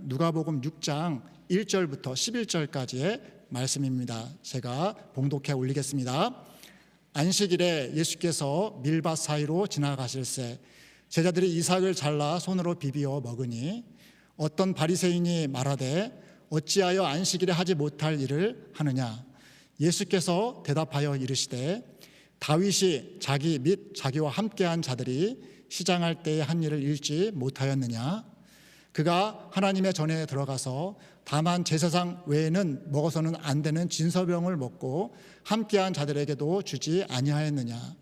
누가복음 6장 1절부터 11절까지의 말씀입니다. 제가 봉독해 올리겠습니다. 안식일에 예수께서 밀밭 사이로 지나가실새 제자들이 이삭을 잘라 손으로 비비어 먹으니 어떤 바리새인이 말하되 어찌하여 안식일에 하지 못할 일을 하느냐. 예수께서 대답하여 이르시되 다윗이 자기 및 자기와 함께한 자들이 시장할 때에 한 일을 읽지 못하였느냐. 그가 하나님의 전에 들어가서 다만 제사장 외에는 먹어서는 안 되는 진설병을 먹고 함께한 자들에게도 주지 아니하였느냐.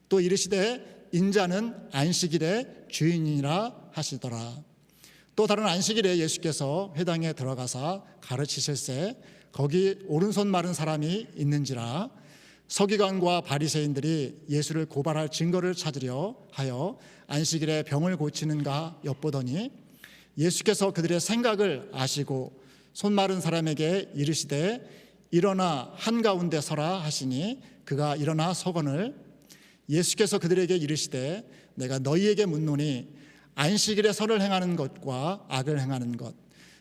또 이르시되 인자는 안식일의 주인이라 하시더라. 또 다른 안식일에 예수께서 회당에 들어가사 가르치실새 거기 오른손 마른 사람이 있는지라. 서기관과 바리새인들이 예수를 고발할 증거를 찾으려 하여 안식일에 병을 고치는가 엿보더니 예수께서 그들의 생각을 아시고 손 마른 사람에게 이르시되 일어나 한가운데 서라 하시니 그가 일어나 서거늘. 예수께서 그들에게 이르시되 내가 너희에게 묻노니 안식일에 선을 행하는 것과 악을 행하는 것,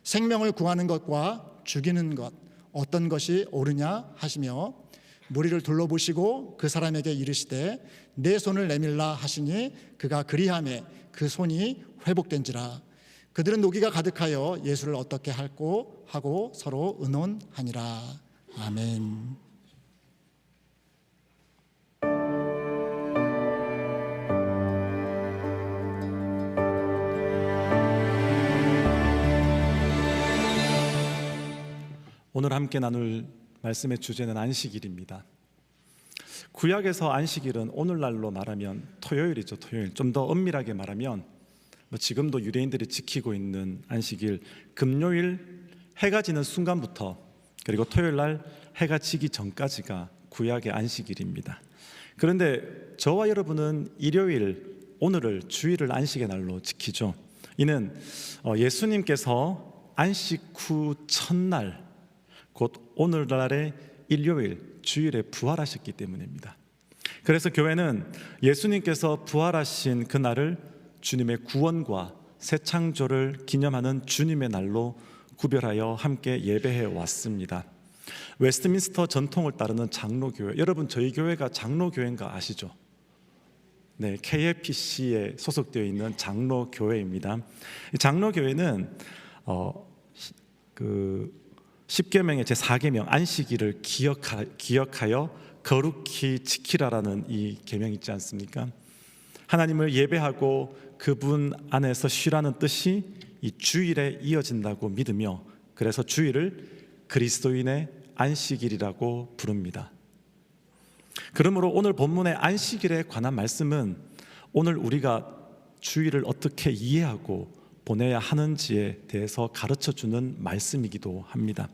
생명을 구하는 것과 죽이는 것 어떤 것이 옳으냐 하시며 무리를 둘러보시고 그 사람에게 이르시되 내 손을 내밀라 하시니 그가 그리하매 그 손이 회복된지라. 그들은 노기가 가득하여 예수를 어떻게 할꼬 하고 서로 의논하니라. 아멘. 오늘 함께 나눌 말씀의 주제는 안식일입니다. 구약에서 안식일은 오늘날로 말하면 토요일이죠. 토요일. 좀 더 엄밀하게 말하면 지금도 유대인들이 지키고 있는 안식일, 금요일 해가 지는 순간부터 그리고 토요일 날 해가 지기 전까지가 구약의 안식일입니다. 그런데 저와 여러분은 일요일, 오늘을 주일을 안식의 날로 지키죠. 이는 예수님께서 안식 후 첫날 곧 오늘날의 일요일, 주일에 부활하셨기 때문입니다. 그래서 교회는 예수님께서 부활하신 그날을 주님의 구원과 새 창조를 기념하는 주님의 날로 구별하여 함께 예배해 왔습니다. 웨스트민스터 전통을 따르는 장로교회, 여러분 저희 교회가 장로교회인 거 아시죠? 네, KFPC에 소속되어 있는 장로교회입니다. 장로교회는 십계명의 제4계명 안식일을 기억하여 거룩히 지키라라는 이 계명이 있지 않습니까? 하나님을 예배하고 그분 안에서 쉬라는 뜻이 이 주일에 이어진다고 믿으며 그래서 주일을 그리스도인의 안식일이라고 부릅니다. 그러므로 오늘 본문의 안식일에 관한 말씀은 오늘 우리가 주일을 어떻게 이해하고 보내야 하는지에 대해서 가르쳐주는 말씀이기도 합니다.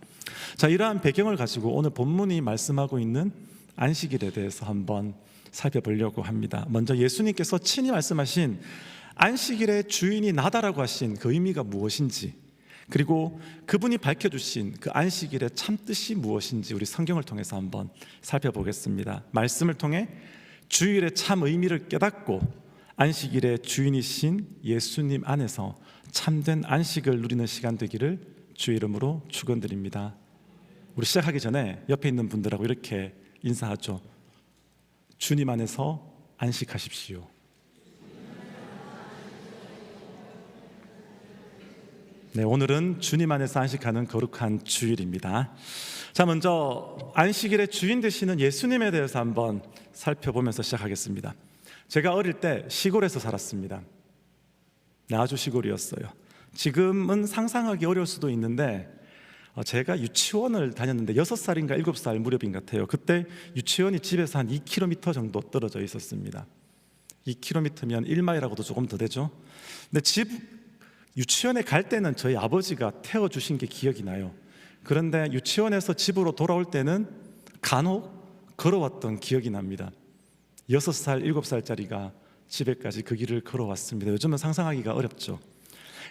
자, 이러한 배경을 가지고 오늘 본문이 말씀하고 있는 안식일에 대해서 한번 살펴보려고 합니다. 먼저 예수님께서 친히 말씀하신 안식일의 주인이 나다라고 하신 그 의미가 무엇인지, 그리고 그분이 밝혀주신 그 안식일의 참뜻이 무엇인지 우리 성경을 통해서 한번 살펴보겠습니다. 말씀을 통해 주일의 참 의미를 깨닫고 안식일의 주인이신 예수님 안에서 참된 안식을 누리는 시간 되기를 주의 이름으로 축원드립니다. 우리 시작하기 전에 옆에 있는 분들하고 이렇게 인사하죠. 주님 안에서 안식하십시오. 네, 오늘은 주님 안에서 안식하는 거룩한 주일입니다. 자, 먼저 안식일의 주인 되시는 예수님에 대해서 한번 살펴보면서 시작하겠습니다. 제가 어릴 때 시골에서 살았습니다. 네, 아주 시골이었어요. 지금은 상상하기 어려울 수도 있는데 제가 유치원을 다녔는데 6살인가 7살 무렵인 것 같아요. 그때 유치원이 집에서 한 2km 정도 떨어져 있었습니다. 2km면 1마일하고도 조금 더 되죠. 근데 유치원에 갈 때는 저희 아버지가 태워주신 게 기억이 나요. 그런데 유치원에서 집으로 돌아올 때는 간혹 걸어왔던 기억이 납니다. 6살, 7살짜리가 집에까지 그 길을 걸어왔습니다. 요즘은 상상하기가 어렵죠.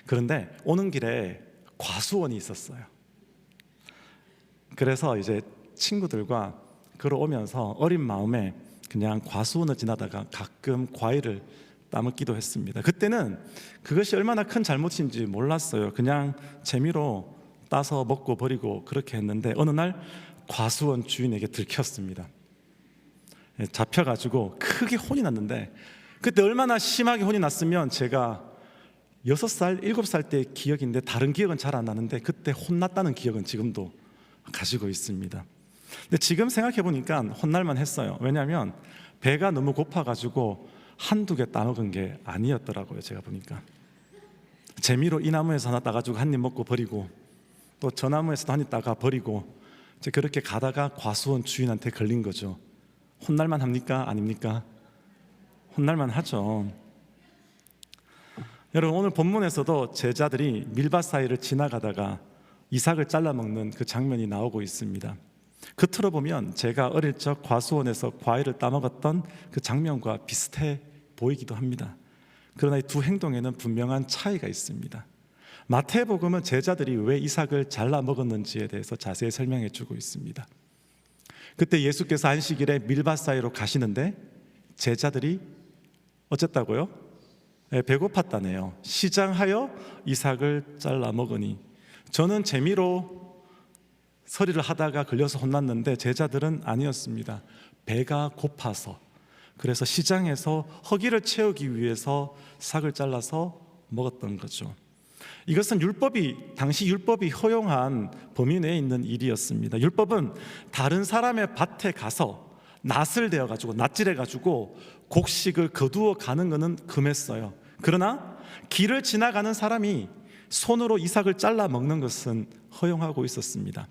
그런데 오는 길에 과수원이 있었어요. 그래서 이제 친구들과 걸어오면서 어린 마음에 그냥 과수원을 지나다가 가끔 과일을 따먹기도 했습니다. 그때는 그것이 얼마나 큰 잘못인지 몰랐어요. 그냥 재미로 따서 먹고 버리고 그렇게 했는데 어느 날 과수원 주인에게 들켰습니다. 잡혀가지고 크게 혼이 났는데, 그때 얼마나 심하게 혼이 났으면, 제가 6살, 7살 때 기억인데 다른 기억은 잘 안 나는데 그때 혼났다는 기억은 지금도 가지고 있습니다. 근데 지금 생각해 보니까 혼날만 했어요. 왜냐하면 배가 너무 고파가지고 한두 개 따먹은 게 아니었더라고요. 제가 보니까 재미로 이 나무에서 하나 따가지고 한 입 먹고 버리고, 또 저 나무에서도 한 입 따가 버리고, 이제 그렇게 가다가 과수원 주인한테 걸린 거죠. 혼날만 합니까? 아닙니까? 혼날만 하죠. 여러분, 오늘 본문에서도 제자들이 밀밭 사이를 지나가다가 이삭을 잘라 먹는 그 장면이 나오고 있습니다. 겉으로 보면 제가 어릴 적 과수원에서 과일을 따먹었던 그 장면과 비슷해 보이기도 합니다. 그러나 이 두 행동에는 분명한 차이가 있습니다. 마태복음은 제자들이 왜 이삭을 잘라 먹었는지에 대해서 자세히 설명해 주고 있습니다. 그때 예수께서 안식일에 밀밭 사이로 가시는데 제자들이 어쨌다고요? 배고팠다네요. 시장하여 이삭을 잘라 먹으니. 저는 재미로 서리를 하다가 걸려서 혼났는데 제자들은 아니었습니다. 배가 고파서, 그래서 시장에서 허기를 채우기 위해서 삭을 잘라서 먹었던 거죠. 이것은 당시 율법이 허용한 범위 내에 있는 일이었습니다. 율법은 다른 사람의 밭에 가서 낫을 대어가지고, 낫질해가지고 곡식을 거두어 가는 것은 금했어요. 그러나 길을 지나가는 사람이 손으로 이삭을 잘라 먹는 것은 허용하고 있었습니다.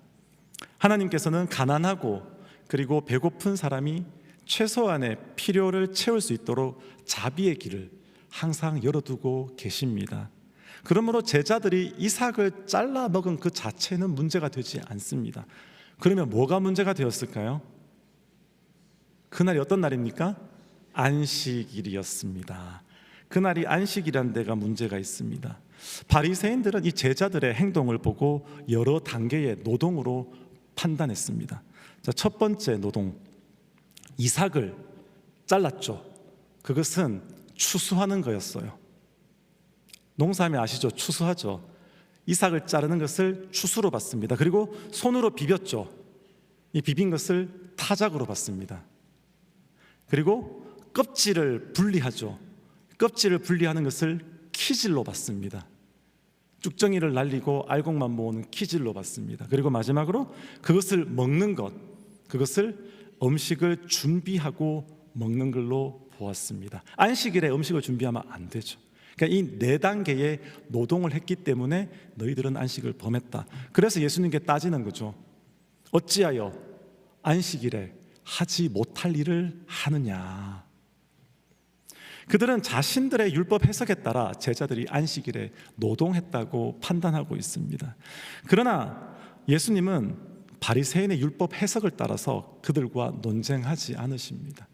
하나님께서는 가난하고 그리고 배고픈 사람이 최소한의 필요를 채울 수 있도록 자비의 길을 항상 열어두고 계십니다. 그러므로 제자들이 이삭을 잘라 먹은 그 자체는 문제가 되지 않습니다. 그러면 뭐가 문제가 되었을까요? 그날이 어떤 날입니까? 안식일이었습니다. 그날이 안식이라는 데가 문제가 있습니다. 바리새인들은 이 제자들의 행동을 보고 여러 단계의 노동으로 판단했습니다. 자, 첫 번째 노동, 이삭을 잘랐죠. 그것은 추수하는 거였어요. 농사하면 아시죠? 추수하죠. 이삭을 자르는 것을 추수로 봤습니다. 그리고 손으로 비볐죠. 이 비빈 것을 타작으로 봤습니다. 그리고 껍질을 분리하죠. 껍질을 분리하는 것을 키질로 봤습니다. 쭉정이를 날리고 알곡만 모으는 키질로 봤습니다. 그리고 마지막으로 그것을 먹는 것, 그것을 음식을 준비하고 먹는 걸로 보았습니다. 안식일에 음식을 준비하면 안 되죠. 그러니까 이 4단계의 노동을 했기 때문에 너희들은 안식을 범했다. 그래서 예수님께 따지는 거죠. 어찌하여 안식일에 하지 못할 일을 하느냐. 그들은 자신들의 율법 해석에 따라 제자들이 안식일에 노동했다고 판단하고 있습니다. 그러나 예수님은 바리새인의 율법 해석을 따라서 그들과 논쟁하지 않으십니다.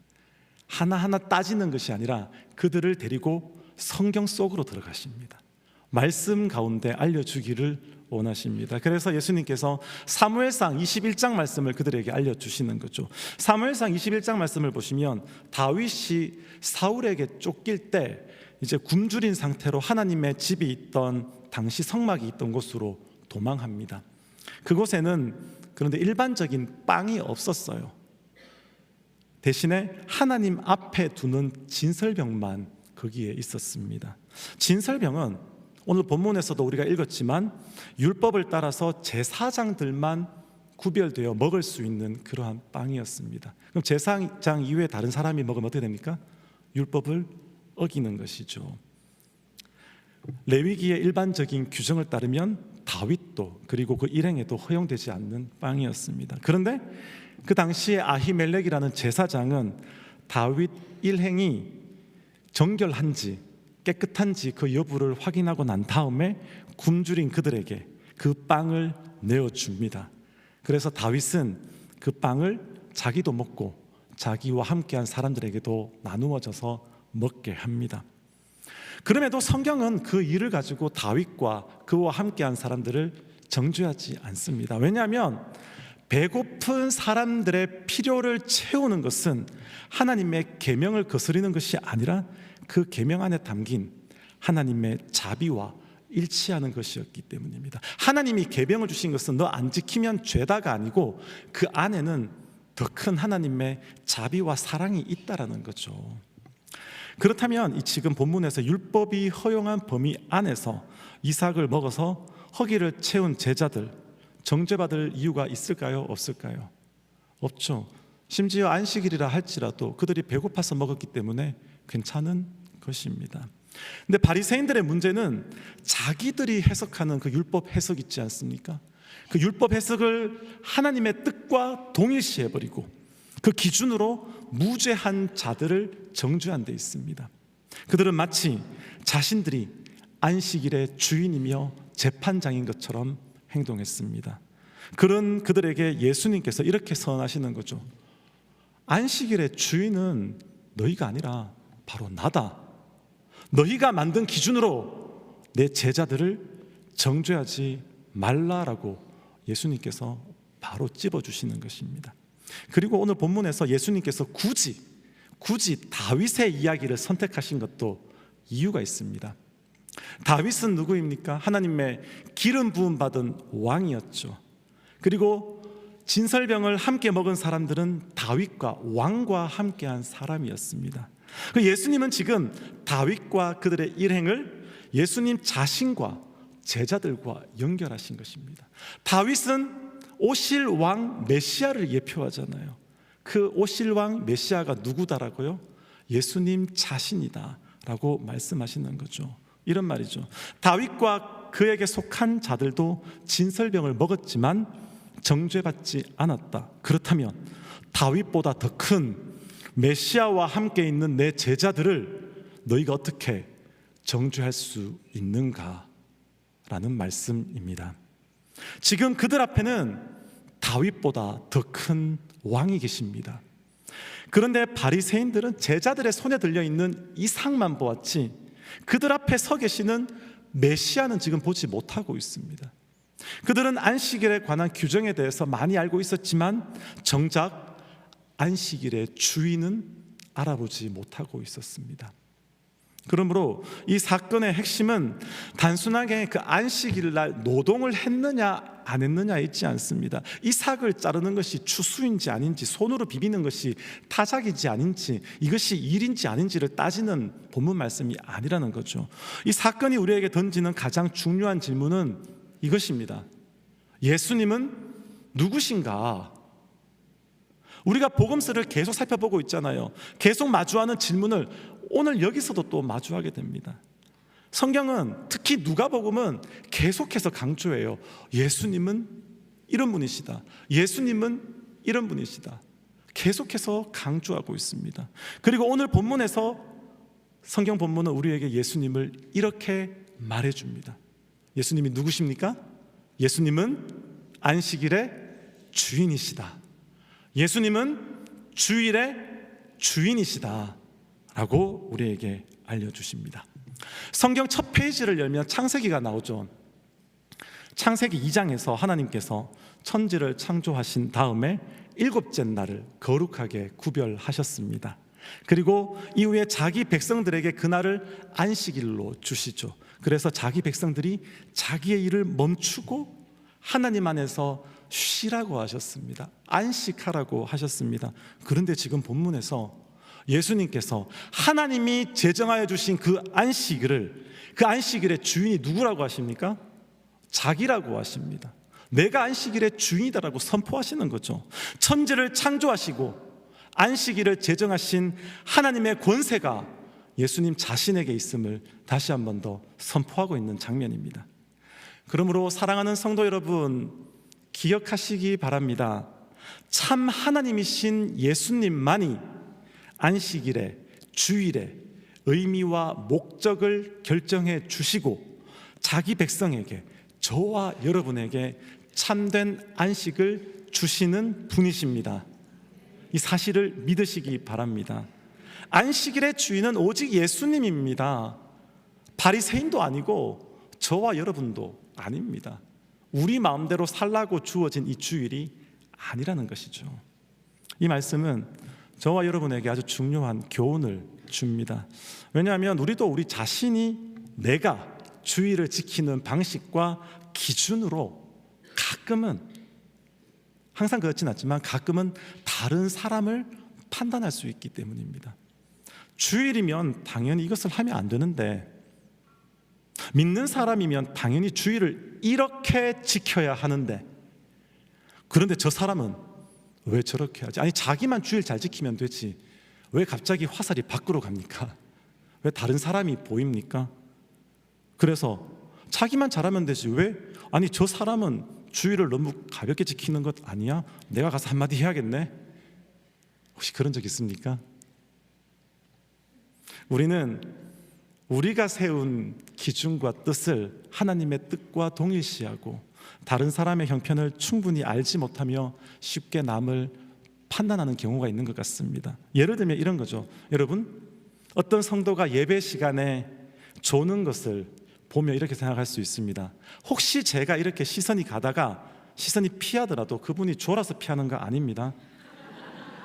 하나하나 따지는 것이 아니라 그들을 데리고 성경 속으로 들어가십니다. 말씀 가운데 알려주기를 원하십니다. 그래서 예수님께서 사무엘상 21장 말씀을 그들에게 알려주시는 거죠. 사무엘상 21장 말씀을 보시면 다윗이 사울에게 쫓길 때 이제 굶주린 상태로 하나님의 집이 있던, 당시 성막이 있던 곳으로 도망합니다. 그곳에는 그런데 일반적인 빵이 없었어요. 대신에 하나님 앞에 두는 진설병만 거기에 있었습니다. 진설병은 오늘 본문에서도 우리가 읽었지만 율법을 따라서 제사장들만 구별되어 먹을 수 있는 그러한 빵이었습니다. 그럼 제사장 이외에 다른 사람이 먹으면 어떻게 됩니까? 율법을 어기는 것이죠. 레위기의 일반적인 규정을 따르면 다윗도 그리고 그 일행에도 허용되지 않는 빵이었습니다. 그런데 그 당시에 아히멜렉이라는 제사장은 다윗 일행이 정결한지 깨끗한지 그 여부를 확인하고 난 다음에 굶주린 그들에게 그 빵을 내어줍니다. 그래서 다윗은 그 빵을 자기도 먹고 자기와 함께한 사람들에게도 나누어져서 먹게 합니다. 그럼에도 성경은 그 일을 가지고 다윗과 그와 함께한 사람들을 정죄하지 않습니다. 왜냐하면 배고픈 사람들의 필요를 채우는 것은 하나님의 계명을 거스르는 것이 아니라 그 계명 안에 담긴 하나님의 자비와 일치하는 것이었기 때문입니다. 하나님이 계명을 주신 것은 너 안 지키면 죄다가 아니고 그 안에는 더 큰 하나님의 자비와 사랑이 있다라는 거죠. 그렇다면 이 지금 본문에서 율법이 허용한 범위 안에서 이삭을 먹어서 허기를 채운 제자들 정죄받을 이유가 있을까요? 없을까요? 없죠. 심지어 안식일이라 할지라도 그들이 배고파서 먹었기 때문에 괜찮은 것입니다. 근데 바리새인들의 문제는 자기들이 해석하는 그 율법 해석 있지 않습니까? 그 율법 해석을 하나님의 뜻과 동일시해버리고 그 기준으로 무죄한 자들을 정죄한 데 있습니다. 그들은 마치 자신들이 안식일의 주인이며 재판장인 것처럼 행동했습니다. 그런 그들에게 예수님께서 이렇게 선언하시는 거죠. 안식일의 주인은 너희가 아니라 바로 나다. 너희가 만든 기준으로 내 제자들을 정죄하지 말라라고 예수님께서 바로 찝어주시는 것입니다. 그리고 오늘 본문에서 예수님께서 굳이 다윗의 이야기를 선택하신 것도 이유가 있습니다. 다윗은 누구입니까? 하나님의 기름 부음 받은 왕이었죠. 그리고 진설병을 함께 먹은 사람들은 다윗과 왕과 함께한 사람이었습니다. 예수님은 지금 다윗과 그들의 일행을 예수님 자신과 제자들과 연결하신 것입니다. 다윗은 오실 왕 메시아를 예표하잖아요. 그 오실 왕 메시아가 누구다라고요? 예수님 자신이다라고 말씀하시는 거죠. 이런 말이죠. 다윗과 그에게 속한 자들도 진설병을 먹었지만 정죄받지 않았다. 그렇다면 다윗보다 더 큰 메시아와 함께 있는 내 제자들을 너희가 어떻게 정죄할 수 있는가? 라는 말씀입니다. 지금 그들 앞에는 다윗보다 더 큰 왕이 계십니다. 그런데 바리새인들은 제자들의 손에 들려있는 이상만 보았지 그들 앞에 서 계시는 메시아는 지금 보지 못하고 있습니다. 그들은 안식일에 관한 규정에 대해서 많이 알고 있었지만 정작 안식일의 주인은 알아보지 못하고 있었습니다. 그러므로 이 사건의 핵심은 단순하게 그 안식일날 노동을 했느냐 안 했느냐 있지 않습니다. 이삭을 자르는 것이 추수인지 아닌지, 손으로 비비는 것이 타작인지 아닌지, 이것이 일인지 아닌지를 따지는 본문 말씀이 아니라는 거죠. 이 사건이 우리에게 던지는 가장 중요한 질문은 이것입니다. 예수님은 누구신가? 우리가 복음서를 계속 살펴보고 있잖아요. 계속 마주하는 질문을 오늘 여기서도 또 마주하게 됩니다. 성경은 특히 누가복음은 계속해서 강조해요. 예수님은 이런 분이시다. 예수님은 이런 분이시다. 계속해서 강조하고 있습니다. 그리고 오늘 본문에서 성경 본문은 우리에게 예수님을 이렇게 말해줍니다. 예수님이 누구십니까? 예수님은 안식일의 주인이시다. 예수님은 주일의 주인이시다 라고 우리에게 알려주십니다. 성경 첫 페이지를 열면 창세기가 나오죠. 창세기 2장에서 하나님께서 천지를 창조하신 다음에 일곱째 날을 거룩하게 구별하셨습니다. 그리고 이후에 자기 백성들에게 그날을 안식일로 주시죠. 그래서 자기 백성들이 자기의 일을 멈추고 하나님 안에서 쉬라고 하셨습니다. 안식하라고 하셨습니다. 그런데 지금 본문에서 예수님께서 하나님이 제정하여 주신 그 안식일의 주인이 누구라고 하십니까? 자기라고 하십니다. 내가 안식일의 주인이다라고 선포하시는 거죠. 천지를 창조하시고 안식일을 제정하신 하나님의 권세가 예수님 자신에게 있음을 다시 한 번 더 선포하고 있는 장면입니다. 그러므로 사랑하는 성도 여러분, 기억하시기 바랍니다. 참 하나님이신 예수님만이 안식일의 주일의 의미와 목적을 결정해 주시고 자기 백성에게, 저와 여러분에게 참된 안식을 주시는 분이십니다. 이 사실을 믿으시기 바랍니다. 안식일의 주인은 오직 예수님입니다. 바리새인도 아니고 저와 여러분도 아닙니다. 우리 마음대로 살라고 주어진 이 주일이 아니라는 것이죠. 이 말씀은 저와 여러분에게 아주 중요한 교훈을 줍니다. 왜냐하면 우리도 우리 자신이 내가 주의를 지키는 방식과 기준으로 가끔은, 항상 그렇진 않지만 가끔은 다른 사람을 판단할 수 있기 때문입니다. 주일이면 당연히 이것을 하면 안 되는데, 믿는 사람이면 당연히 주일을 이렇게 지켜야 하는데, 그런데 저 사람은 왜 저렇게 하지? 아니, 자기만 주일 잘 지키면 되지 왜 갑자기 화살이 밖으로 갑니까? 왜 다른 사람이 보입니까? 그래서 자기만 잘하면 되지 왜? 아니, 저 사람은 주일을 너무 가볍게 지키는 것 아니야? 내가 가서 한마디 해야겠네. 혹시 그런 적 있습니까? 우리는 우리가 세운 기준과 뜻을 하나님의 뜻과 동일시하고 다른 사람의 형편을 충분히 알지 못하며 쉽게 남을 판단하는 경우가 있는 것 같습니다. 예를 들면 이런 거죠. 여러분, 어떤 성도가 예배 시간에 조는 것을 보며 이렇게 생각할 수 있습니다. 혹시 제가 이렇게 시선이 가다가 시선이 피하더라도 그분이 졸아서 피하는 거 아닙니다.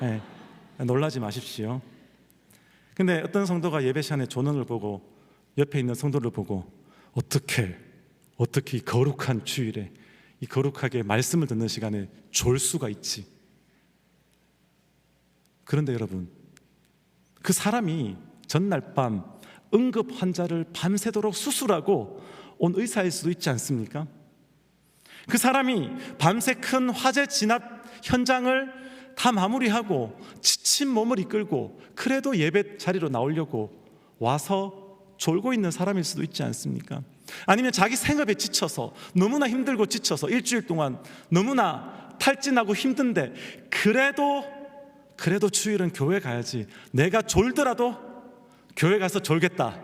네, 놀라지 마십시오. 근데 어떤 성도가 예배 시간에 조는 걸 보고 옆에 있는 성도를 보고 어떻게 이 거룩한 주일에 이 거룩하게 말씀을 듣는 시간에 졸 수가 있지? 그런데 여러분, 그 사람이 전날 밤 응급 환자를 밤새도록 수술하고 온 의사일 수도 있지 않습니까? 그 사람이 밤새 큰 화재 진압 현장을 다 마무리하고 지친 몸을 이끌고 그래도 예배 자리로 나오려고 와서 졸고 있는 사람일 수도 있지 않습니까? 아니면 자기 생업에 지쳐서 너무나 힘들고 지쳐서 일주일 동안 너무나 탈진하고 힘든데 그래도 주일은 교회 가야지, 내가 졸더라도 교회 가서 졸겠다,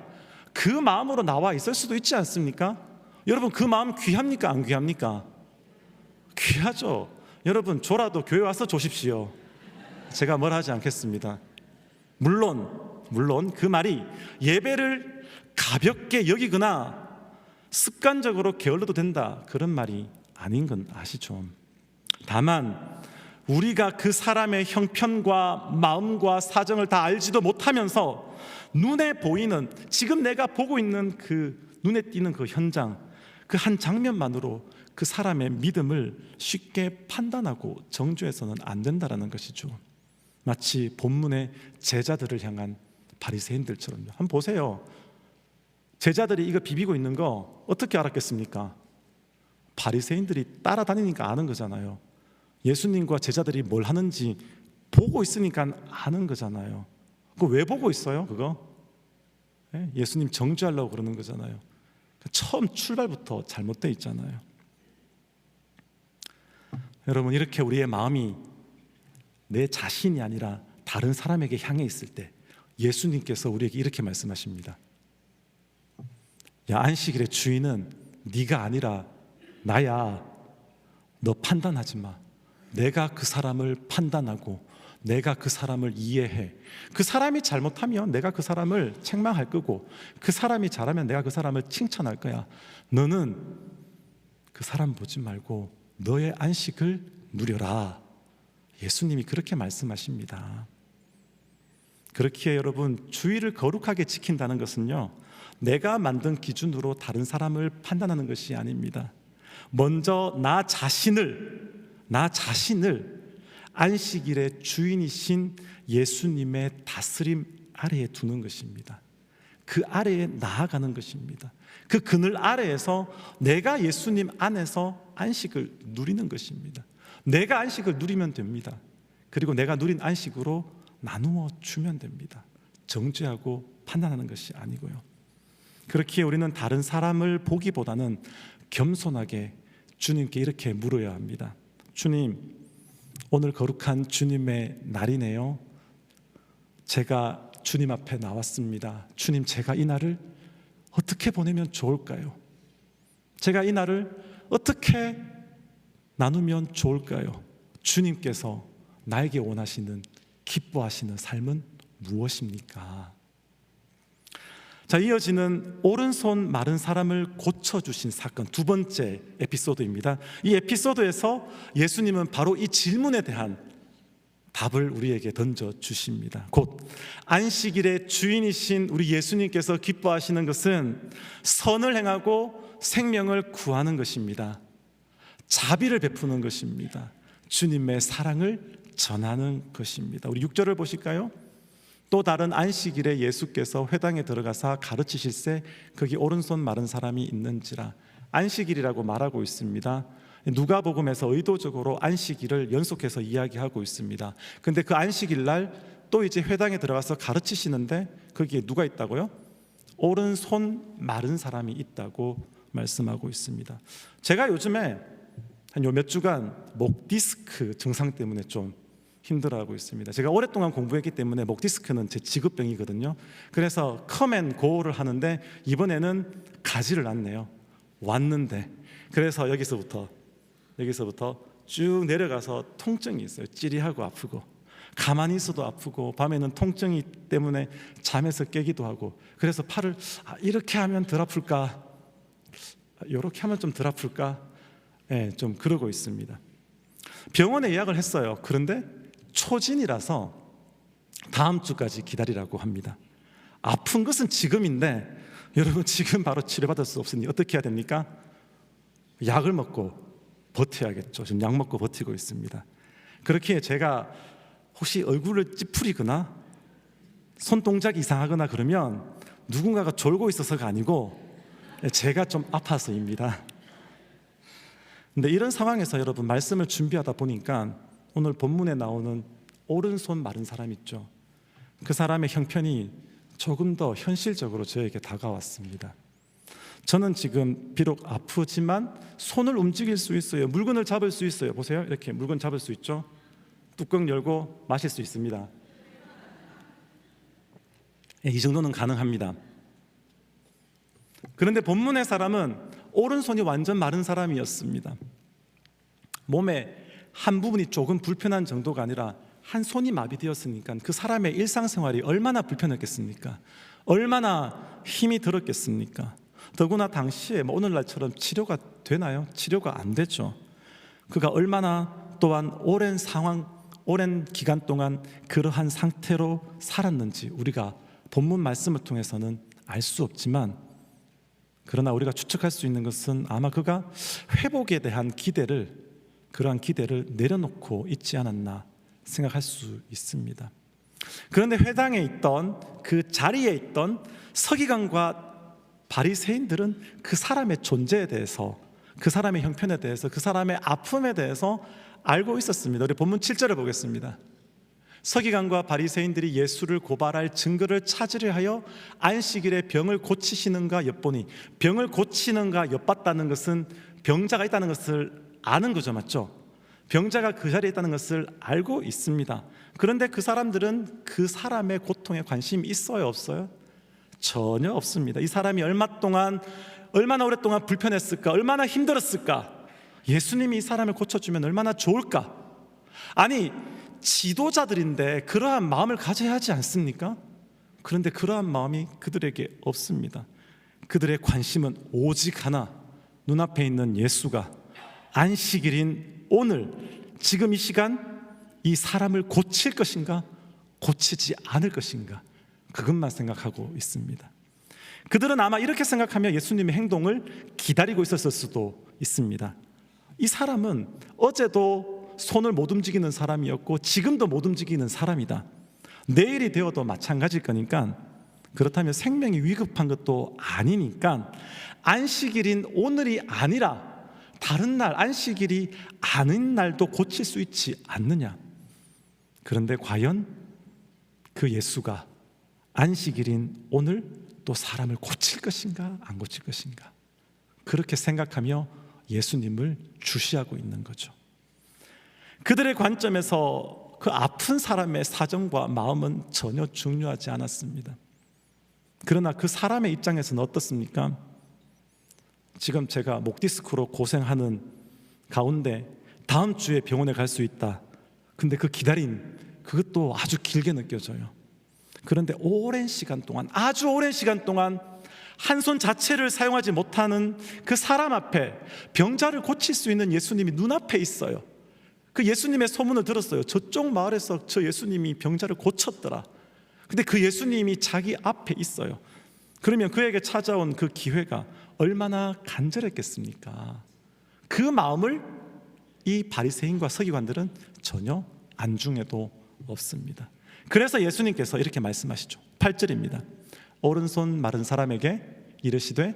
그 마음으로 나와 있을 수도 있지 않습니까? 여러분, 그 마음 귀합니까? 안 귀합니까? 귀하죠. 여러분, 졸아도 교회 와서 조십시오. 제가 뭘 하지 않겠습니다. 물론 그 말이 예배를 가볍게 여기거나 습관적으로 게을러도 된다, 그런 말이 아닌 건 아시죠? 다만 우리가 그 사람의 형편과 마음과 사정을 다 알지도 못하면서 눈에 보이는, 지금 내가 보고 있는 그 눈에 띄는 그 현장, 그 한 장면만으로 그 사람의 믿음을 쉽게 판단하고 정죄해서는 안 된다라는 것이죠. 마치 본문의 제자들을 향한 바리새인들처럼요. 한번 보세요. 제자들이 이거 비비고 있는 거 어떻게 알았겠습니까? 바리새인들이 따라다니니까 아는 거잖아요. 예수님과 제자들이 뭘 하는지 보고 있으니까 아는 거잖아요. 그거 왜 보고 있어요? 그거? 예수님 정죄하려고 그러는 거잖아요. 처음 출발부터 잘못되어 있잖아요. 여러분, 이렇게 우리의 마음이 내 자신이 아니라 다른 사람에게 향해 있을 때 예수님께서 우리에게 이렇게 말씀하십니다. 야, 안식일의 주인은 네가 아니라 나야. 너 판단하지 마. 내가 그 사람을 판단하고 내가 그 사람을 이해해. 그 사람이 잘못하면 내가 그 사람을 책망할 거고, 그 사람이 잘하면 내가 그 사람을 칭찬할 거야. 너는 그 사람 보지 말고 너의 안식을 누려라. 예수님이 그렇게 말씀하십니다. 그렇기에 여러분, 주일을 거룩하게 지킨다는 것은요, 내가 만든 기준으로 다른 사람을 판단하는 것이 아닙니다. 먼저 나 자신을 안식일의 주인이신 예수님의 다스림 아래에 두는 것입니다. 그 아래에 나아가는 것입니다. 그 그늘 아래에서 내가 예수님 안에서 안식을 누리는 것입니다. 내가 안식을 누리면 됩니다. 그리고 내가 누린 안식으로 나누어 주면 됩니다. 정죄하고 판단하는 것이 아니고요. 그렇기에 우리는 다른 사람을 보기보다는 겸손하게 주님께 이렇게 물어야 합니다. 주님, 오늘 거룩한 주님의 날이네요. 제가 주님 앞에 나왔습니다. 주님, 제가 이 날을 어떻게 보내면 좋을까요? 제가 이 날을 어떻게 나누면 좋을까요? 주님께서 나에게 원하시는, 기뻐하시는 삶은 무엇입니까? 자, 이어지는 오른손 마른 사람을 고쳐주신 사건, 두 번째 에피소드입니다. 이 에피소드에서 예수님은 바로 이 질문에 대한 답을 우리에게 던져 주십니다. 곧 안식일의 주인이신 우리 예수님께서 기뻐하시는 것은 선을 행하고 생명을 구하는 것입니다. 자비를 베푸는 것입니다. 주님의 사랑을 전하는 것입니다. 우리 6절을 보실까요? 또 다른 안식일에 예수께서 회당에 들어가사 가르치실세 거기 오른손 마른 사람이 있는지라. 안식일이라고 말하고 있습니다. 누가복음에서 의도적으로 안식일을 연속해서 이야기하고 있습니다. 근데 그 안식일 날 또 이제 회당에 들어가서 가르치시는데 거기에 누가 있다고요? 오른손 마른 사람이 있다고 말씀하고 있습니다. 제가 요즘에 한 요 몇 주간 목 디스크 증상 때문에 좀 힘들어하고 있습니다. 제가 오랫동안 공부했기 때문에 목 디스크는 제 직업병이거든요. 그래서 컴앤고를 하는데 이번에는 가지를 않네요. 왔는데 그래서 여기서부터 쭉 내려가서 통증이 있어요. 찌리하고 아프고 가만히 있어도 아프고 밤에는 통증이 때문에 잠에서 깨기도 하고 그래서 팔을 이렇게 하면 덜 아플까 이렇게 하면 좀 덜 아플까 좀 그러고 있습니다. 병원에 예약을 했어요. 그런데 초진이라서 다음 주까지 기다리라고 합니다. 아픈 것은 지금인데 여러분 지금 바로 치료받을 수 없으니 어떻게 해야 됩니까? 약을 먹고 버텨야겠죠. 지금 약 먹고 버티고 있습니다. 그렇게 제가 혹시 얼굴을 찌푸리거나 손동작이 이상하거나 그러면 누군가가 졸고 있어서가 아니고 제가 좀 아파서입니다. 근데 이런 상황에서 여러분 말씀을 준비하다 보니까 오늘 본문에 나오는 오른손 마른 사람 있죠. 그 사람의 형편이 조금 더 현실적으로 저에게 다가왔습니다. 저는 지금 비록 아프지만 손을 움직일 수 있어요. 물건을 잡을 수 있어요. 보세요. 이렇게 물건 잡을 수 있죠. 뚜껑 열고 마실 수 있습니다. 이 정도는 가능합니다. 그런데 본문의 사람은 오른손이 완전 마른 사람이었습니다. 몸의 한 부분이 조금 불편한 정도가 아니라 한 손이 마비되었으니까 그 사람의 일상생활이 얼마나 불편했겠습니까? 얼마나 힘이 들었겠습니까? 더구나 당시에 오늘날처럼 치료가 되나요? 치료가 안 됐죠. 그가 얼마나 또한 오랜 기간 동안 그러한 상태로 살았는지 우리가 본문 말씀을 통해서는 알 수 없지만 그러나 우리가 추측할 수 있는 것은 아마 그가 회복에 대한 그러한 기대를 내려놓고 있지 않았나 생각할 수 있습니다. 그런데 회당에 있던 그 자리에 있던 서기관과 바리새인들은 그 사람의 존재에 대해서 그 사람의 형편에 대해서 그 사람의 아픔에 대해서 알고 있었습니다. 우리 본문 7절을 보겠습니다. 서기관과 바리새인들이 예수를 고발할 증거를 찾으려 하여 안식일에 병을 고치시는가 엿보니 병을 고치는가 엿봤다는 것은 병자가 있다는 것을 아는 거죠. 맞죠? 병자가 그 자리에 있다는 것을 알고 있습니다. 그런데 그 사람들은 그 사람의 고통에 관심이 있어요? 없어요? 전혀 없습니다. 이 사람이 얼마나 오랫동안 불편했을까? 얼마나 힘들었을까? 예수님이 이 사람을 고쳐주면 얼마나 좋을까? 아니 지도자들인데 그러한 마음을 가져야 하지 않습니까? 그런데 그러한 마음이 그들에게 없습니다. 그들의 관심은 오직 하나, 눈앞에 있는 예수가 안식일인 오늘 지금 이 시간 이 사람을 고칠 것인가 고치지 않을 것인가 그것만 생각하고 있습니다. 그들은 아마 이렇게 생각하며 예수님의 행동을 기다리고 있었을 수도 있습니다. 이 사람은 어제도 손을 못 움직이는 사람이었고 지금도 못 움직이는 사람이다. 내일이 되어도 마찬가지일 거니까 그렇다면 생명이 위급한 것도 아니니까 안식일인 오늘이 아니라 다른 날 안식일이 아닌 날도 고칠 수 있지 않느냐. 그런데 과연 그 예수가 안식일인 오늘 또 사람을 고칠 것인가 안 고칠 것인가 그렇게 생각하며 예수님을 주시하고 있는 거죠. 그들의 관점에서 그 아픈 사람의 사정과 마음은 전혀 중요하지 않았습니다. 그러나 그 사람의 입장에서는 어떻습니까? 지금 제가 목 디스크로 고생하는 가운데 다음 주에 병원에 갈 수 있다. 근데 그 기다림 그것도 아주 길게 느껴져요. 그런데 아주 오랜 시간 동안 한 손 자체를 사용하지 못하는 그 사람 앞에 병자를 고칠 수 있는 예수님이 눈앞에 있어요. 그 예수님의 소문을 들었어요. 저쪽 마을에서 저 예수님이 병자를 고쳤더라. 근데 그 예수님이 자기 앞에 있어요. 그러면 그에게 찾아온 그 기회가 얼마나 간절했겠습니까? 그 마음을 이 바리새인과 서기관들은 전혀 안중에도 없습니다. 그래서 예수님께서 이렇게 말씀하시죠. 8절입니다. 오른손 마른 사람에게 이르시되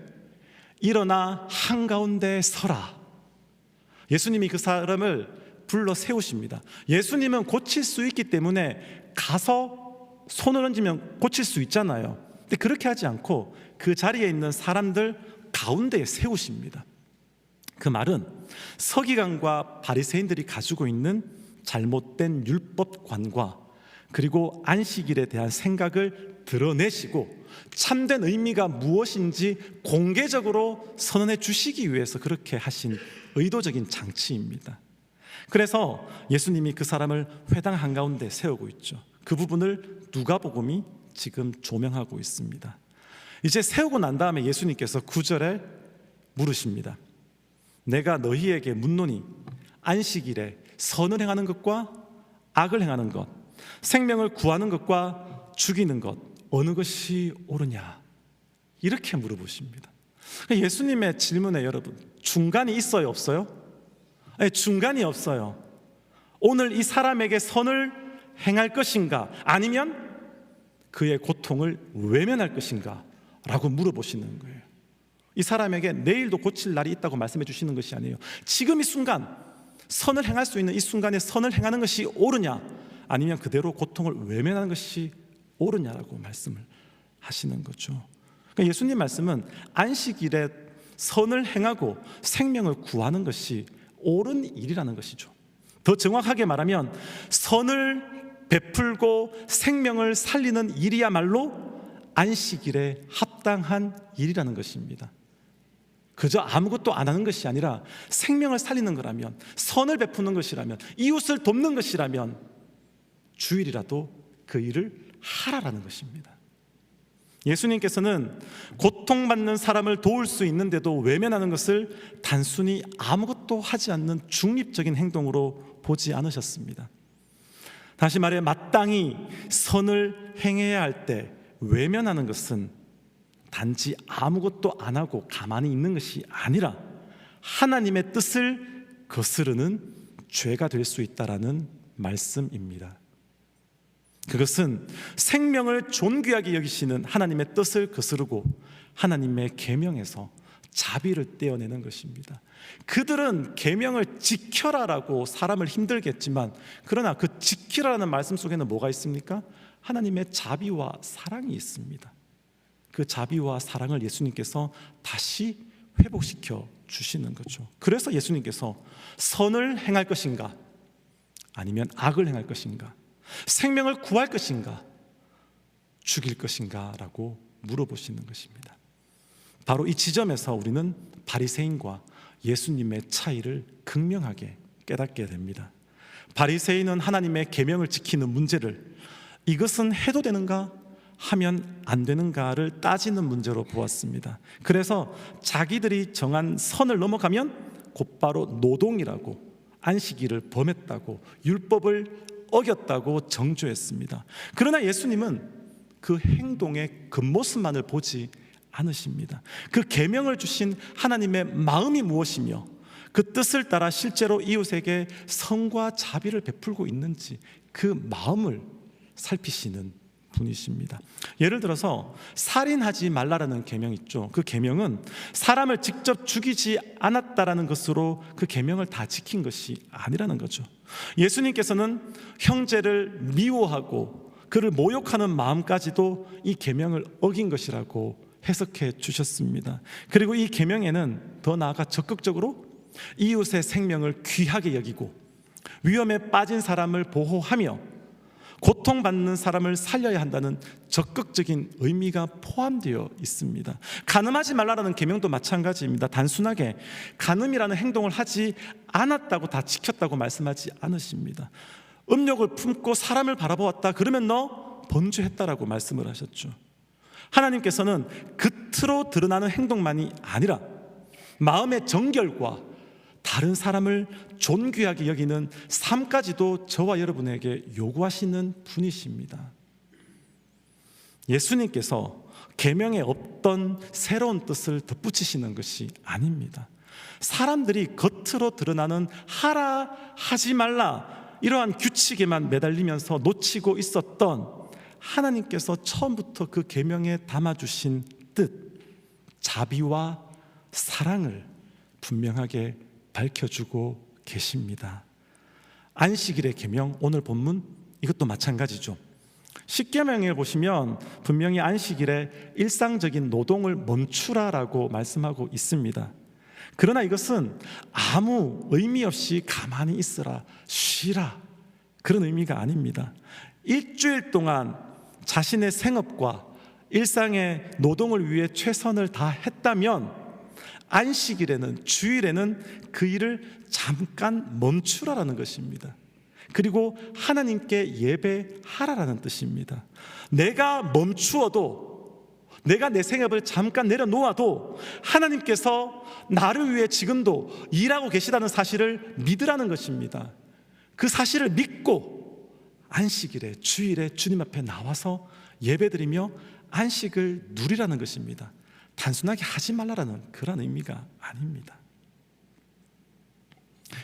일어나 한가운데 서라. 예수님이 그 사람을 불러 세우십니다. 예수님은 고칠 수 있기 때문에 가서 손을 얹으면 고칠 수 있잖아요. 근데 그렇게 하지 않고 그 자리에 있는 사람들 가운데에 세우십니다. 그 말은 서기관과 바리새인들이 가지고 있는 잘못된 율법관과 그리고 안식일에 대한 생각을 드러내시고 참된 의미가 무엇인지 공개적으로 선언해 주시기 위해서 그렇게 하신 의도적인 장치입니다. 그래서 예수님이 그 사람을 회당 한가운데 세우고 있죠. 그 부분을 누가복음이 지금 조명하고 있습니다. 이제 세우고 난 다음에 예수님께서 9절에 물으십니다. 내가 너희에게 묻노니 안식일에 선을 행하는 것과 악을 행하는 것, 생명을 구하는 것과 죽이는 것 어느 것이 옳으냐? 이렇게 물어보십니다. 예수님의 질문에 여러분 중간이 있어요, 없어요? 아니, 중간이 없어요. 오늘 이 사람에게 선을 행할 것인가 아니면 그의 고통을 외면할 것인가 라고 물어보시는 거예요. 이 사람에게 내일도 고칠 날이 있다고 말씀해 주시는 것이 아니에요. 지금 이 순간 선을 행할 수 있는 이 순간에 선을 행하는 것이 옳으냐 아니면 그대로 고통을 외면하는 것이 옳으냐라고 말씀을 하시는 거죠. 그러니까 예수님 말씀은 안식일에 선을 행하고 생명을 구하는 것이 옳은 일이라는 것이죠. 더 정확하게 말하면 선을 베풀고 생명을 살리는 일이야말로 안식일에 합당한 일이라는 것입니다. 그저 아무것도 안 하는 것이 아니라 생명을 살리는 거라면, 선을 베푸는 것이라면, 이웃을 돕는 것이라면 주일이라도 그 일을 하라라는 것입니다. 예수님께서는 고통받는 사람을 도울 수 있는데도 외면하는 것을 단순히 아무것도 하지 않는 중립적인 행동으로 보지 않으셨습니다. 다시 말해 마땅히 선을 행해야 할 때 외면하는 것은 단지 아무것도 안 하고 가만히 있는 것이 아니라 하나님의 뜻을 거스르는 죄가 될 수 있다라는 말씀입니다. 그것은 생명을 존귀하게 여기시는 하나님의 뜻을 거스르고 하나님의 계명에서 자비를 떼어내는 것입니다. 그들은 계명을 지켜라라고 사람을 힘들게 했지만 그러나 그 지키라라는 말씀 속에는 뭐가 있습니까? 하나님의 자비와 사랑이 있습니다. 그 자비와 사랑을 예수님께서 다시 회복시켜 주시는 거죠. 그래서 예수님께서 선을 행할 것인가 아니면 악을 행할 것인가, 생명을 구할 것인가 죽일 것인가 라고 물어보시는 것입니다. 바로 이 지점에서 우리는 바리새인과 예수님의 차이를 극명하게 깨닫게 됩니다. 바리새인은 하나님의 계명을 지키는 문제를 이것은 해도 되는가 하면 안 되는가를 따지는 문제로 보았습니다. 그래서 자기들이 정한 선을 넘어가면 곧바로 노동이라고, 안식일을 범했다고, 율법을 어겼다고 정죄했습니다. 그러나 예수님은 그 행동의 겉모습만을 보지 않으십니다. 그 계명을 주신 하나님의 마음이 무엇이며 그 뜻을 따라 실제로 이웃에게 선과 자비를 베풀고 있는지 그 마음을 살피시는 분이십니다. 예를 들어서 살인하지 말라라는 계명 있죠. 그 계명은 사람을 직접 죽이지 않았다라는 것으로 그 계명을 다 지킨 것이 아니라는 거죠. 예수님께서는 형제를 미워하고 그를 모욕하는 마음까지도 이 계명을 어긴 것이라고 해석해 주셨습니다. 그리고 이 계명에는 더 나아가 적극적으로 이웃의 생명을 귀하게 여기고 위험에 빠진 사람을 보호하며 고통받는 사람을 살려야 한다는 적극적인 의미가 포함되어 있습니다. 간음하지 말라라는 계명도 마찬가지입니다. 단순하게 간음이라는 행동을 하지 않았다고 다 지켰다고 말씀하지 않으십니다. 음욕을 품고 사람을 바라보았다 그러면 너 범죄했다라고 말씀을 하셨죠. 하나님께서는 겉으로 드러나는 행동만이 아니라 마음의 정결과 다른 사람을 존귀하게 여기는 삶까지도 저와 여러분에게 요구하시는 분이십니다. 예수님께서 계명에 없던 새로운 뜻을 덧붙이시는 것이 아닙니다. 사람들이 겉으로 드러나는 하라 하지 말라 이러한 규칙에만 매달리면서 놓치고 있었던 하나님께서 처음부터 그 계명에 담아주신 뜻, 자비와 사랑을 분명하게 밝혀주고 계십니다. 안식일의 계명, 오늘 본문 이것도 마찬가지죠. 십계명에 보시면 분명히 안식일에 일상적인 노동을 멈추라라고 말씀하고 있습니다. 그러나 이것은 아무 의미 없이 가만히 있으라, 쉬라 그런 의미가 아닙니다. 일주일 동안 자신의 생업과 일상의 노동을 위해 최선을 다했다면 안식일에는, 주일에는 그 일을 잠깐 멈추라라는 것입니다. 그리고 하나님께 예배하라라는 뜻입니다. 내가 멈추어도, 내가 내 생업을 잠깐 내려놓아도 하나님께서 나를 위해 지금도 일하고 계시다는 사실을 믿으라는 것입니다. 그 사실을 믿고 안식일에, 주일에 주님 앞에 나와서 예배드리며 안식을 누리라는 것입니다. 단순하게 하지 말라라는 그런 의미가 아닙니다.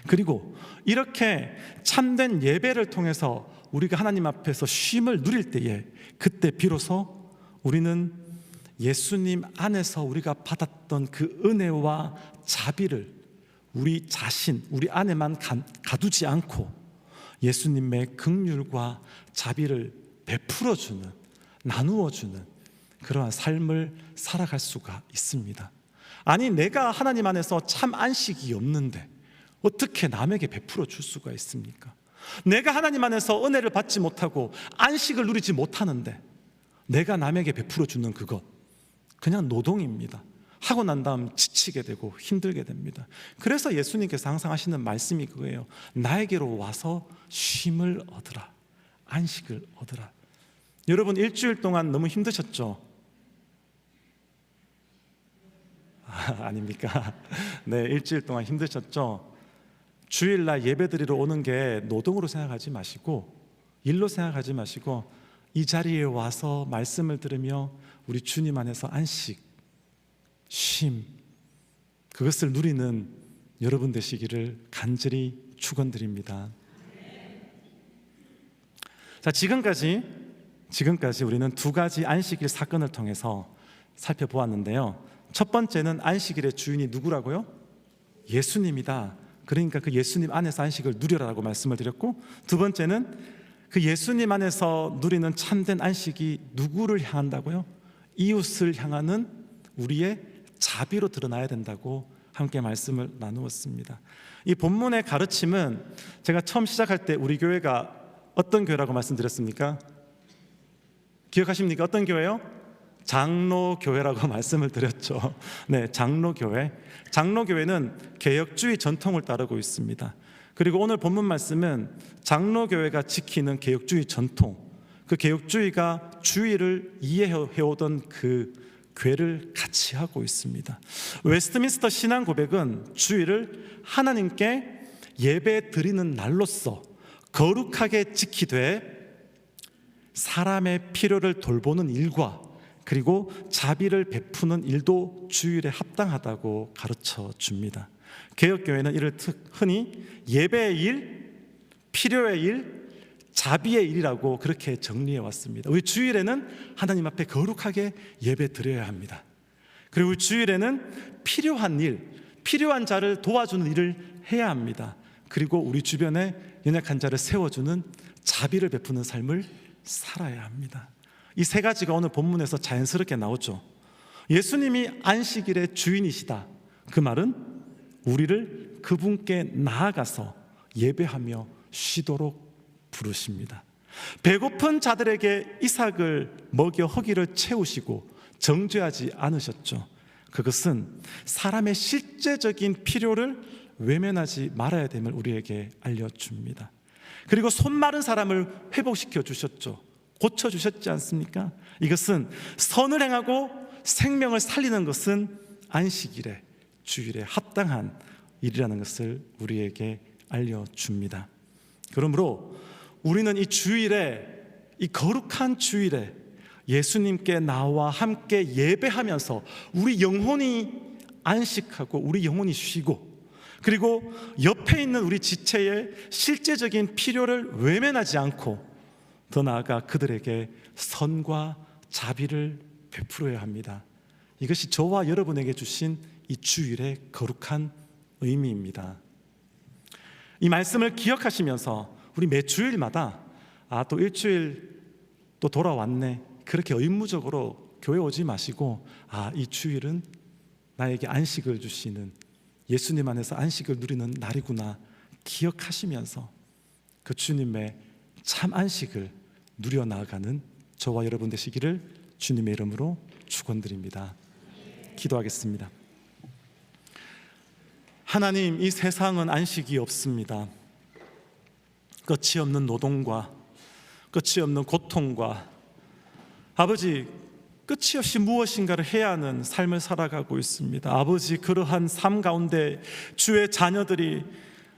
그리고 이렇게 참된 예배를 통해서 우리가 하나님 앞에서 쉼을 누릴 때에, 그때 비로소 우리는 예수님 안에서 우리가 받았던 그 은혜와 자비를 우리 자신, 우리 안에만 가두지 않고 예수님의 긍휼과 자비를 베풀어주는, 나누어주는 그러한 삶을 살아갈 수가 있습니다. 아니, 내가 하나님 안에서 참 안식이 없는데 어떻게 남에게 베풀어 줄 수가 있습니까? 내가 하나님 안에서 은혜를 받지 못하고 안식을 누리지 못하는데 내가 남에게 베풀어 주는 그것, 그냥 노동입니다. 하고 난 다음 지치게 되고 힘들게 됩니다. 그래서 예수님께서 항상 하시는 말씀이 그거예요. 나에게로 와서 쉼을 얻으라, 안식을 얻으라. 여러분, 일주일 동안 너무 힘드셨죠? 아닙니까? 네, 일주일 동안 힘드셨죠? 주일날 예배드리러 오는 게 노동으로 생각하지 마시고, 일로 생각하지 마시고, 이 자리에 와서 말씀을 들으며 우리 주님 안에서 안식, 쉼, 그것을 누리는 여러분 되시기를 간절히 축원드립니다. 자, 지금까지 우리는 두 가지 안식일 사건을 통해서 살펴보았는데요. 첫 번째는 안식일의 주인이 누구라고요? 예수님이다. 그러니까 그 예수님 안에서 안식을 누려라라고 말씀을 드렸고, 두 번째는 그 예수님 안에서 누리는 참된 안식이 누구를 향한다고요? 이웃을 향하는 우리의 자비로 드러나야 된다고 함께 말씀을 나누었습니다. 이 본문의 가르침은 제가 처음 시작할 때 우리 교회가 어떤 교회라고 말씀드렸습니까? 기억하십니까? 어떤 교회요? 장로교회라고 말씀을 드렸죠. 네, 장로교회. 장로교회는 개혁주의 전통을 따르고 있습니다. 그리고 오늘 본문 말씀은 장로교회가 지키는 개혁주의 전통, 그 개혁주의가 주의를 이해해오던 그 궤를 같이 하고 있습니다. 웨스트민스터 신앙 고백은 주의를 하나님께 예배 드리는 날로서 거룩하게 지키되 사람의 필요를 돌보는 일과 그리고 자비를 베푸는 일도 주일에 합당하다고 가르쳐 줍니다. 개혁교회는 이를 흔히 예배의 일, 필요의 일, 자비의 일이라고 그렇게 정리해 왔습니다. 우리 주일에는 하나님 앞에 거룩하게 예배 드려야 합니다. 그리고 우리 주일에는 필요한 일, 필요한 자를 도와주는 일을 해야 합니다. 그리고 우리 주변에 연약한 자를 세워주는 자비를 베푸는 삶을 살아야 합니다. 이 세 가지가 오늘 본문에서 자연스럽게 나오죠. 예수님이 안식일의 주인이시다. 그 말은 우리를 그분께 나아가서 예배하며 쉬도록 부르십니다. 배고픈 자들에게 이삭을 먹여 허기를 채우시고 정죄하지 않으셨죠. 그것은 사람의 실제적인 필요를 외면하지 말아야 됨을 우리에게 알려줍니다. 그리고 손 마른 사람을 회복시켜 주셨죠. 고쳐주셨지 않습니까? 이것은 선을 행하고 생명을 살리는 것은 안식일에, 주일에 합당한 일이라는 것을 우리에게 알려줍니다. 그러므로 우리는 이 주일에, 이 거룩한 주일에 예수님께 나와 함께 예배하면서 우리 영혼이 안식하고 우리 영혼이 쉬고, 그리고 옆에 있는 우리 지체의 실제적인 필요를 외면하지 않고 더 나아가 그들에게 선과 자비를 베풀어야 합니다. 이것이 저와 여러분에게 주신 이 주일의 거룩한 의미입니다. 이 말씀을 기억하시면서 우리 매 주일마다 또 일주일 또 돌아왔네, 그렇게 의무적으로 교회 오지 마시고 이 주일은 나에게 안식을 주시는, 예수님 안에서 안식을 누리는 날이구나 기억하시면서 그 주님의 참 안식을 누려 나아가는 저와 여러분 되시기를 주님의 이름으로 축원드립니다. 기도하겠습니다. 하나님, 이 세상은 안식이 없습니다. 끝이 없는 노동과 끝이 없는 고통과 아버지, 끝이 없이 무엇인가를 해야 하는 삶을 살아가고 있습니다. 아버지, 그러한 삶 가운데 주의 자녀들이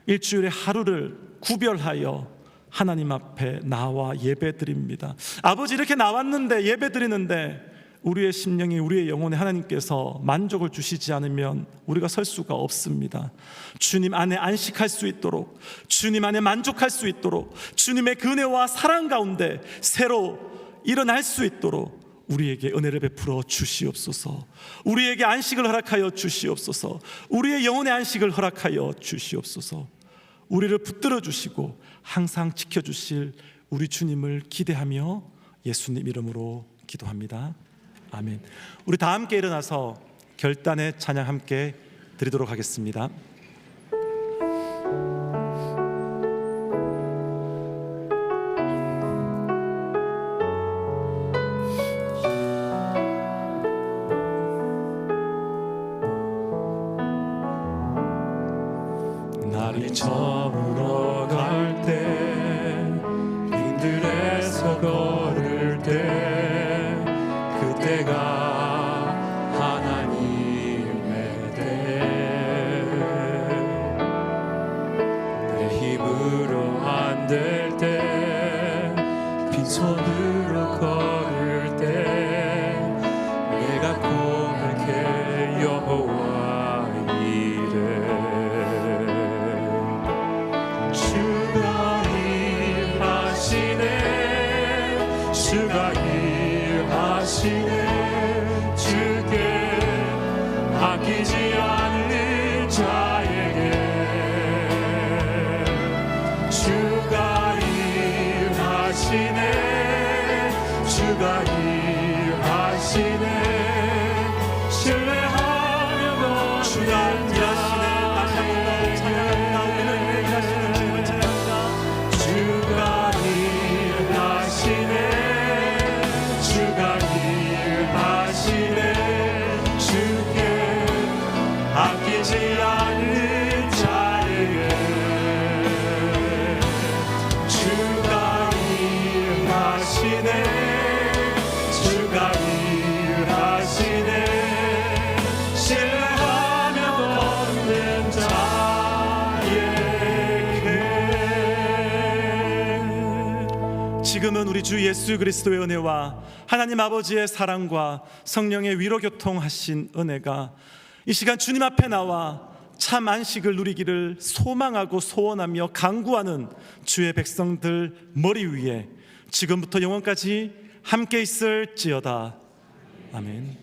일주일에 하루를 구별하여 하나님 앞에 나와 예배드립니다. 아버지, 이렇게 나왔는데, 예배드리는데 우리의 심령이, 우리의 영혼에 하나님께서 만족을 주시지 않으면 우리가 설 수가 없습니다. 주님 안에 안식할 수 있도록, 주님 안에 만족할 수 있도록, 주님의 은혜와 사랑 가운데 새로 일어날 수 있도록 우리에게 은혜를 베풀어 주시옵소서. 우리에게 안식을 허락하여 주시옵소서. 우리의 영혼의 안식을 허락하여 주시옵소서. 우리를 붙들어 주시고 항상 지켜주실 우리 주님을 기대하며 예수님 이름으로 기도합니다. 아멘. 우리 다 함께 일어나서 결단의 찬양 함께 드리도록 하겠습니다. 날이 저물어 갈 때, 빈들에서 걸을 때, 그때가 하나님의 때. 내 힘으로 안 될 때, 빈손으로 걸을 때, 내가 고백해 여호와 이래. 주가 일하시네, 주가 일하시네, 주께 아끼지 않는 자에게. 주가 일하시네, 주가 일하시네, 신뢰하며 주가 일하시네. 주가 일하시네, 주가 일하시네, 주께 아끼지 않는 자에게. 주가 일하시네, 주가 일하시네, 신뢰하며 걷는 자에게. 지금은 우리 주 예수 그리스도의 은혜와 하나님 아버지의 사랑과 성령의 위로 교통하신 은혜가 이 시간 주님 앞에 나와 참 안식을 누리기를 소망하고 소원하며 간구하는 주의 백성들 머리 위에 지금부터 영원까지 함께 있을지어다. 아멘.